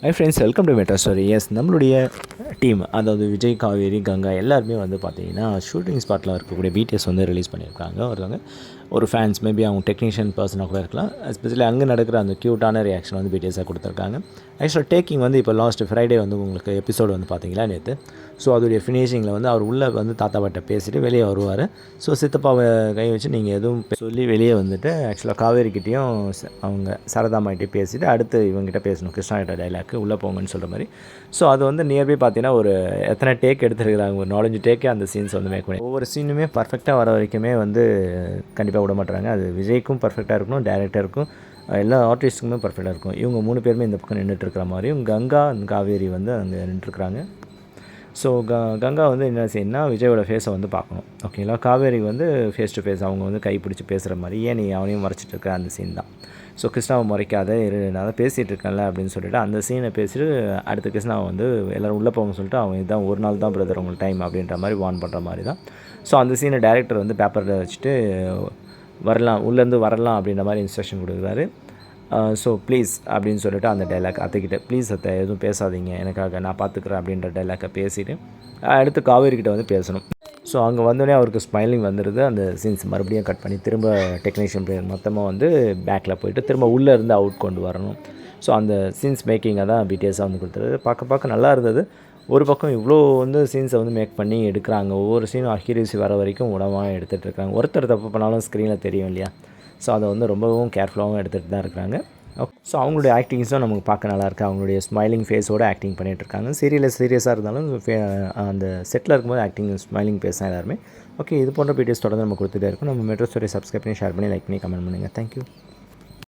High friends, welcome to metro story. Yes, நம்மளுடைய team, அதாவது விஜய், காவேரி, கங்கா எல்லாருமே வந்து பார்த்தீங்கன்னா ஷூட்டிங் ஸ்பாட்டில் இருக்கக்கூடிய பிடிஎஸ் வந்து ரிலீஸ் பண்ணியிருக்காங்க. ஒரு ஃபேன்ஸ் மேபி அவங்க டெக்னீஷியன் பர்சனாக கூட இருக்கலாம். எஸ்பெஷலி அங்கே நடக்கிற அந்த க்யூட்டான ரியாக்ஷன் வந்து பிடிஎஸாக கொடுத்துருக்காங்க. ஆக்சுவலாக டேக்கிங் வந்து இப்போ லாஸ்ட் ஃப்ரைடே வந்து உங்களுக்கு எபிசோடு வந்து பார்த்தீங்களா நேற்று. ஸோ அதோடைய ஃபினிஷிங்கில் வந்து அவர் உள்ளே வந்து தாத்தாவாட்ட பேசிவிட்டு வெளியே வருவார். ஸோ சித்தப்பாவை கை வச்சு நீங்கள் எதுவும் சொல்லி வெளியே வந்துட்டு ஆக்சுவலாக காவேரிக்கிட்டேயும் அவங்க சரதாமாகிட்டே பேசிவிட்டு அடுத்து இவங்ககிட்ட பேசணும், கிருஷ்ணாகிட்ட டைலாக்கு உள்ளே போங்கன்னு சொல்கிற மாதிரி. ஸோ அது வந்து நியர்பை பார்த்தீங்கன்னா ஒரு எத்தனை டேக் எடுத்துருக்குறாங்க, ஒரு 4-5 டேக்கே அந்த சீன்ஸ் வந்து மேக் பண்ணி ஒவ்வொரு சீனுமே பர்ஃபெக்டாக வர வரைக்குமே வந்து கண்டிப்பாக விட மாட்டுறாங்க. அது விஜய்க்கும் பர்ஃபெக்டாக இருக்கணும், டேரக்டருக்கும் எல்லா ஆர்டிஸ்ட்டுக்குமே பர்ஃபெக்டாக இருக்கும். இவங்க 3 பேருமே இந்த பக்கம் நின்றுட்டுருக்கிற மாதிரியும் கங்கா காவேரி வந்து அங்கே நின்றுருக்குறாங்க. ஸோ கங்கா வந்து என்ன செய்யணும்னா விஜயோட ஃபேஸை வந்து பார்க்கணும், ஓகேங்களா. காவேரி வந்து ஃபேஸ் டு ஃபேஸ் அவங்க வந்து கை பிடிச்சி பேசுகிற மாதிரி, ஏன் நீ அவனையும் மறைச்சிட்டு இருக்க அந்த சீன் தான். ஸோ கிருஷ்ணாவை முறைக்காத நான் தான் பேசிகிட்டு இருக்கேன்ல அப்படின்னு சொல்லிட்டு அந்த சீனை பேசிட்டு அடுத்த கிருஷ்ணாவை வந்து எல்லோரும் உள்ளே போங்க சொல்லிட்டு அவங்க இதான் ஒரு நாள் தான் பிரதர் உங்களுக்கு டைம் அப்படின்ற மாதிரி வார்ன் பண்ணுற மாதிரி தான். ஸோ அந்த சீனை டேரக்டர் வந்து பேப்பரில் வச்சுட்டு வரலாம், உள்ளேருந்து வரலாம் அப்படின்ற மாதிரி இன்ஸ்ட்ரக்ஷன் கொடுக்குறாரு. ஸோ ப்ளீஸ் அப்படின்னு சொல்லிட்டு அந்த டைலாக் அத்தைக்கிட்ட, ப்ளீஸ் அத்தை எதுவும் பேசாதீங்க எனக்காக, நான் பார்த்துக்குறேன் அப்படின்ற டைலாக்கை பேசிவிட்டு அடுத்து காவேரிக்கிட்ட வந்து பேசணும். ஸோ அங்கே வந்தோடனே அவருக்கு ஸ்மைலிங் வந்துடுது. அந்த சீன்ஸ் மறுபடியும் கட் பண்ணி திரும்ப டெக்னீஷியன் பேர் மொத்தமாக வந்து பேக்கில் போயிட்டு திரும்ப உள்ளே இருந்து அவுட் கொண்டு வரணும். ஸோ அந்த சீன்ஸ் மேக்கிங்கை தான் பிடிஎஸாக வந்து கொடுத்தது. பார்க்க நல்லா இருந்தது. ஒரு பக்கம் இவ்வளோ வந்து சீன்ஸை வந்து மேக் பண்ணி எடுக்கிறாங்க. ஒவ்வொரு சீனும் அக்யூரேசி வர வரைக்கும் உடவாக எடுத்துகிட்டு இருக்காங்க. ஒருத்தர் தப்பு பண்ணாலும் ஸ்க்ரீனில் தெரியும் இல்லையா. ஸோ அதை வந்து ரொம்பவும் கேர்ஃபுல்லாகவும் எடுத்துகிட்டு தான் இருக்கிறாங்க. ஸோ அவங்களுடைய ஆக்டிங்ஸும் நமக்கு பார்க்க நல்லாயிருக்கு. அவங்களுடைய ஸ்மைலிங் ஃபேஸோடு ஆக்டிங் பண்ணிகிட்ருக்காங்க. சீரியஸாக இருந்தாலும் அந்த செட்டில் இருக்கும்போது ஆக்டிங் ஸ்மைலிங் ஃபேஸ் தான் எல்லாருமே. ஓகே, இது போன்ற வீடியோஸ் தொடர்ந்து நம்ம கொடுத்துட்டே இருக்கும். நம்ம மெட்ரோ ஸ்டோரி சப்ஸ்கிரைப் பண்ணி, ஷேர் பண்ணி, லைக் பண்ணி, கமெண்ட் பண்ணுங்கள். தேங்க்யூ.